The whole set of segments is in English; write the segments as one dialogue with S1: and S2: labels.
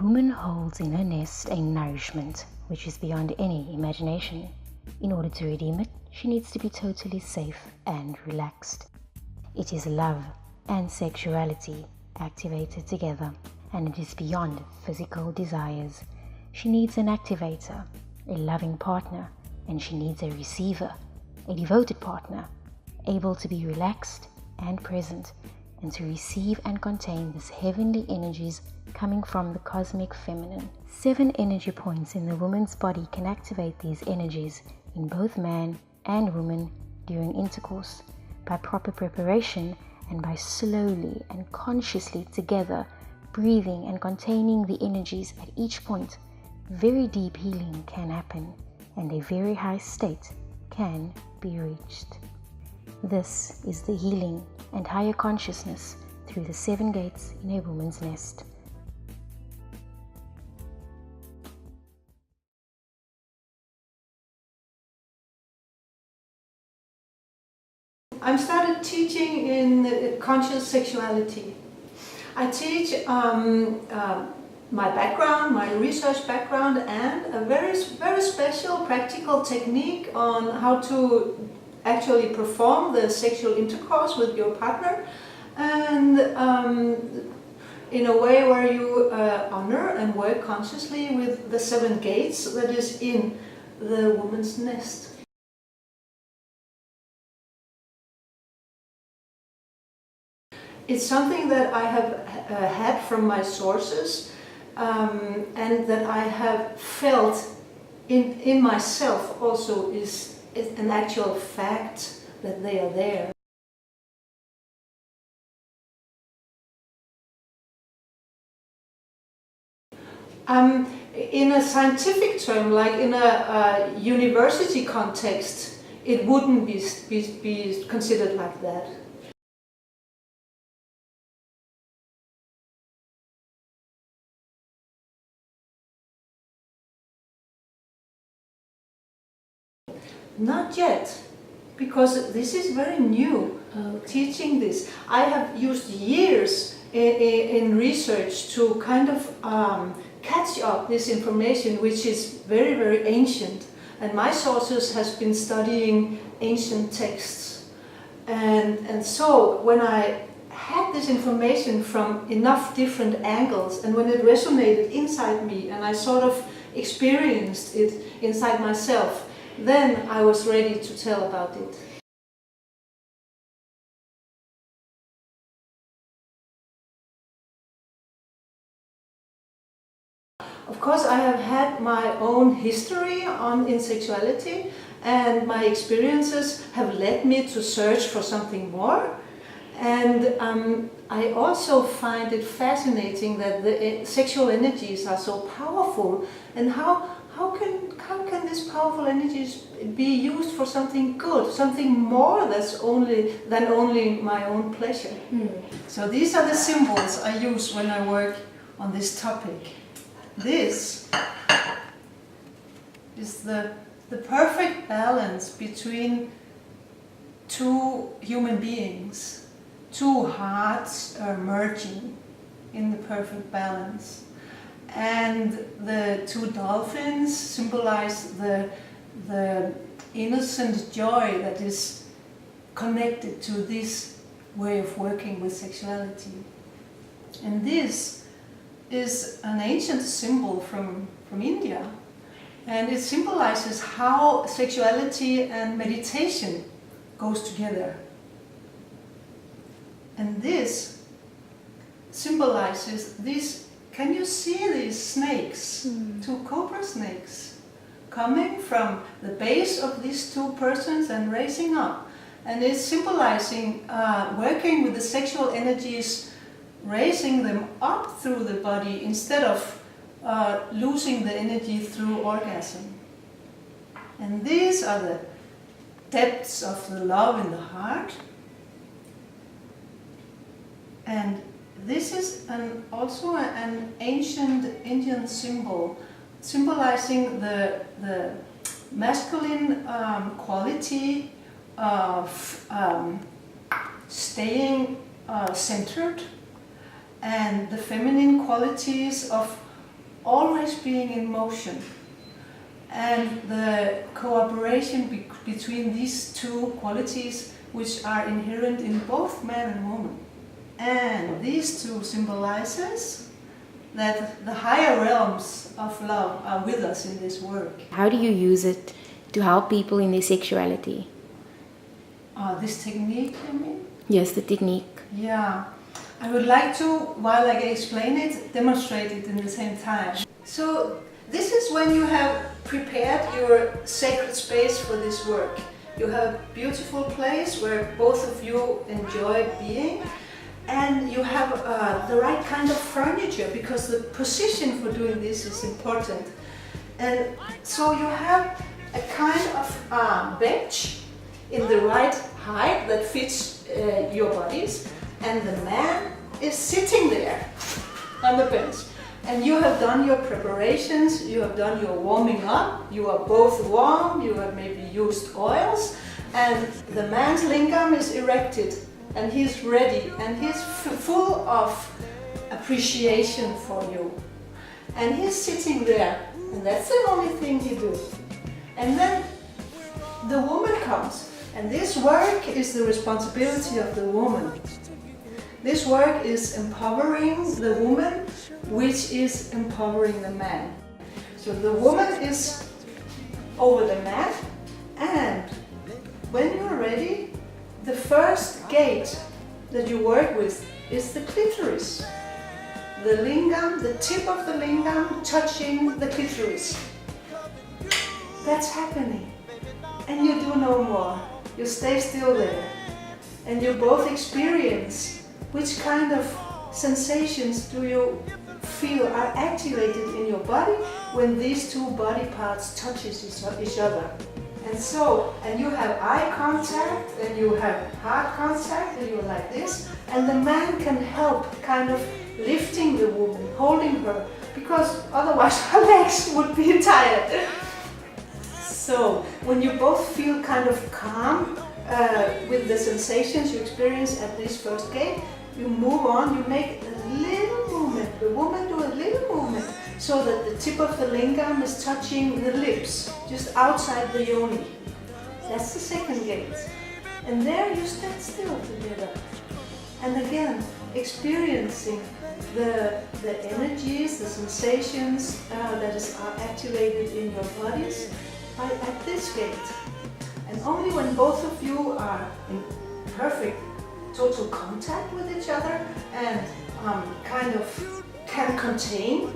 S1: woman holds in her nest a nourishment which is beyond any imagination. In order to redeem it, she needs to be totally safe and relaxed. It is love and sexuality activated together, and it is beyond physical desires. She needs an activator, a loving partner, and she needs a receiver, a devoted partner, able to be relaxed and present, and to receive and contain these heavenly energies coming from the cosmic feminine. 7 energy points in the woman's body can activate these energies in both man and woman during intercourse by proper preparation and by slowly and consciously together breathing and containing the energies at each point. Very deep healing can happen and a very high state can be reached. This is the healing and higher consciousness through the 7 gates in a woman's nest.
S2: I started teaching in conscious sexuality. I teach my background, my research background, and a very special practical technique on how to actually perform the sexual intercourse with your partner, and in a way where you honor and work consciously with the 7 gates that is in the woman's nest. It's something that I have had from my sources, and that I have felt in myself also is an actual fact that they are there. In a scientific term, like in a university context, it wouldn't be considered like that. Not yet, because this is very new, teaching this. I have used years in research to kind of catch up this information, which is very, very ancient. And my sources has been studying ancient texts. And so when I had this information from enough different angles, and when it resonated inside me, and I sort of experienced it inside myself, then I was ready to tell about it. Of course, I have had my own history in sexuality, and my experiences have led me to search for something more. And I also find it fascinating that the sexual energies are so powerful, and how can these powerful energies be used for something good, something more than only my own pleasure? So these are the symbols I use when I work on this topic. This is the perfect balance between 2 human beings, 2 hearts are merging in the perfect balance. And the 2 dolphins symbolize the innocent joy that is connected to this way of working with sexuality. And this is an ancient symbol from India, and it symbolizes how sexuality and meditation goes together. And this symbolizes this. Can you see these snakes, 2 cobra snakes, coming from the base of these 2 persons and raising up? And it's symbolizing working with the sexual energies, raising them up through the body instead of losing the energy through orgasm. And these are the depths of the love in the heart. And this is also an ancient Indian symbol, symbolizing the masculine quality of staying centered, and the feminine qualities of always being in motion. And the cooperation between these two qualities, which are inherent in both man and woman. And these two symbolizes that the higher realms of love are with us in this work.
S1: How do you use it to help people in their sexuality?
S2: This technique, you mean?
S1: Yes, the technique.
S2: Yeah. I would like to, while I explain it, demonstrate it in the same time. So this is when you have prepared your sacred space for this work. You have a beautiful place where both of you enjoy being, and you have the right kind of furniture, because the position for doing this is important. And so you have a kind of bench in the right height that fits your bodies, and the man is sitting there on the bench. And you have done your preparations, you have done your warming up, you are both warm, you have maybe used oils, and the man's lingam is erected, and he's ready, and he's full of appreciation for you. And he's sitting there, and that's the only thing he does. And then the woman comes, and this work is the responsibility of the woman. This work is empowering the woman, which is empowering the man. So the woman is over the man, and when you're ready, the first gate that you work with is the clitoris. The lingam, the tip of the lingam touching the clitoris. That's happening. And you do no more. You stay still there. And you both experience which kind of sensations do you feel are activated in your body when these two body parts touch each other. And you have eye contact, and you have heart contact, and you're like this, and the man can help kind of lifting the woman, holding her, because otherwise her legs would be tired. So when you both feel kind of calm with the sensations you experience at this first gate, you move on, you make a little movement, the woman do a little movement, so that the tip of the lingam is touching the lips, just outside the yoni. That's the second gate. And there you stand still together. And again, experiencing the energies, the sensations that are activated in your bodies at this gate. And only when both of you are in perfect total contact with each other and kind of can contain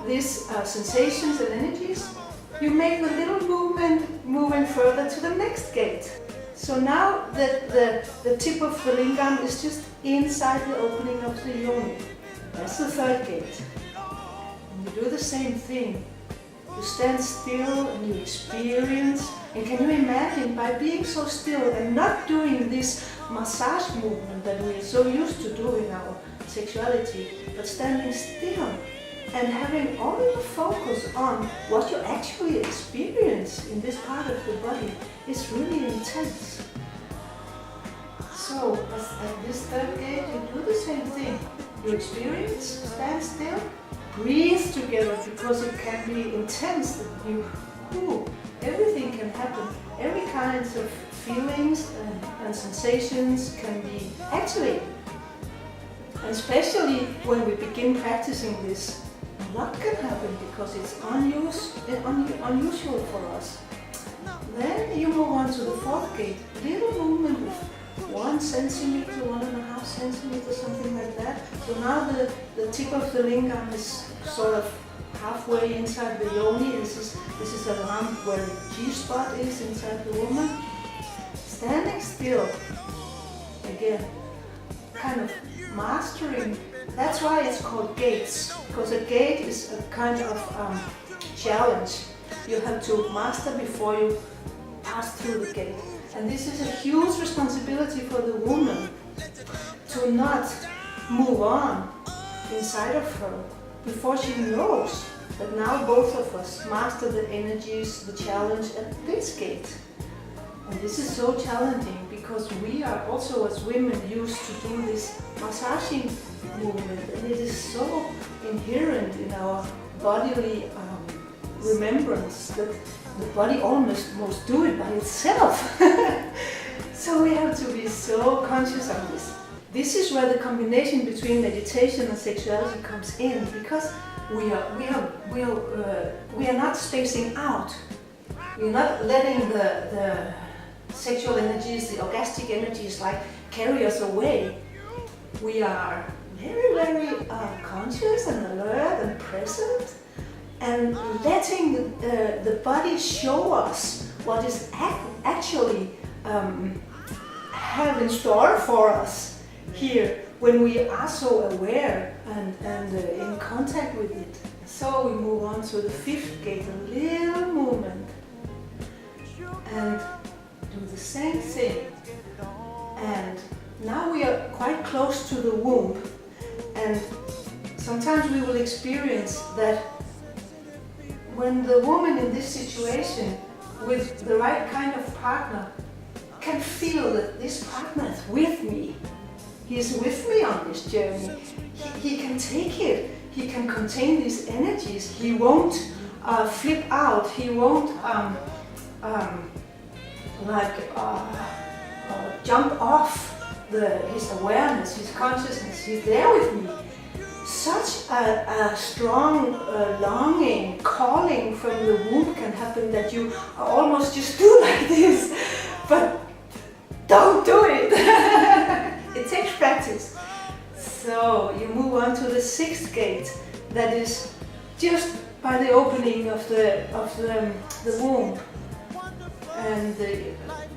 S2: these sensations and energies, you make the little movement moving further to the next gate. So now the tip of the lingam is just inside the opening of the yoni. That's the third gate. And you do the same thing. You stand still and you experience. And can you imagine, by being so still and not doing this massage movement that we're so used to do in our sexuality, but standing still and having only the focus on what you actually experience in this part of the body is really intense. So at this third gate, you do the same thing. You experience, stand still, breathe together, because it can be intense that everything can happen. Every kind of feelings and sensations can be activated. And especially when we begin practicing this, a lot can happen because it's unusual for us. Then you move on to the fourth gate. Little movement of 1 centimeter, 1.5 centimeters, something like that. So now the tip of the lingam is sort of halfway inside the yoni. This is around where the G-spot is inside the woman. Standing still, again, kind of mastering. That's why it's called gates, because a gate is a kind of challenge. You have to master before you pass through the gate. And this is a huge responsibility for the woman, to not move on inside of her before she knows that now both of us master the energies, the challenge at this gate. And this is so challenging because we are also as women used to do this massaging movement, and it is so inherent in our bodily remembrance that the body almost must do it by itself. So we have to be so conscious of this. This is where the combination between meditation and sexuality comes in, because we are not spacing out. We're not letting the sexual energies, the orgastic energies, like carry us away. We are very, very conscious and alert and present, and letting the body show us what is actually have in store for us here when we are so aware and in contact with it. So we move on to the fifth gate, a little movement, and do the same thing. And now we are quite close to the womb, and sometimes we will experience that when the woman in this situation with the right kind of partner can feel that this partner is with me. He is with me on this journey. He can take it. He can contain these energies. He won't flip out. He won't jump off his awareness, his consciousness. He's there with me. Such a strong longing, calling from the womb can happen that you almost just do like this, but don't do it. It takes practice. So you move on to the sixth gate, that is just by the opening of the womb, and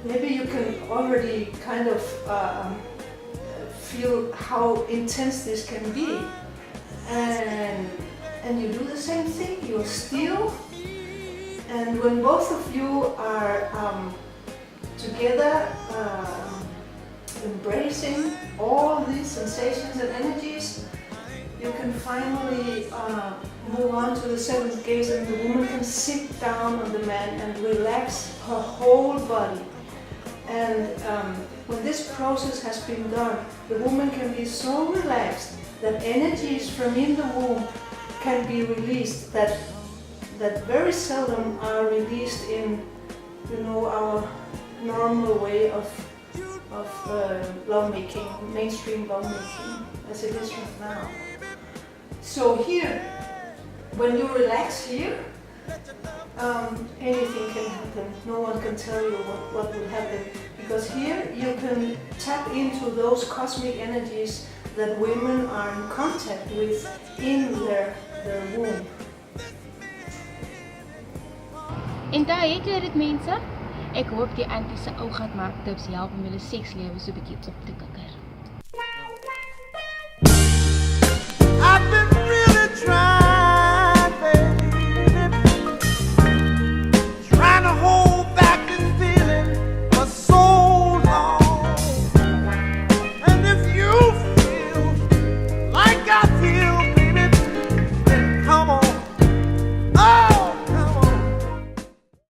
S2: maybe you can already kind of feel how intense this can be. And you do the same thing, you're still, and when both of you are together, embracing all these sensations and energies, you can finally move on to the seventh gate, and the woman can sit down on the man and relax her whole body. And when this process has been done, the woman can be so relaxed that energies from in the womb can be released that very seldom are released in, our normal way of lovemaking, mainstream lovemaking, as it is right now. So here, when you relax here, anything can happen. No one can tell you what will happen, because here you can tap into those cosmic energies that women are in contact with in their womb.
S3: En daar het jy dit, mense. Ek hoop die Antie se ou gaan maak tips help om julle sekslewe so 'n bietjie op te kikker.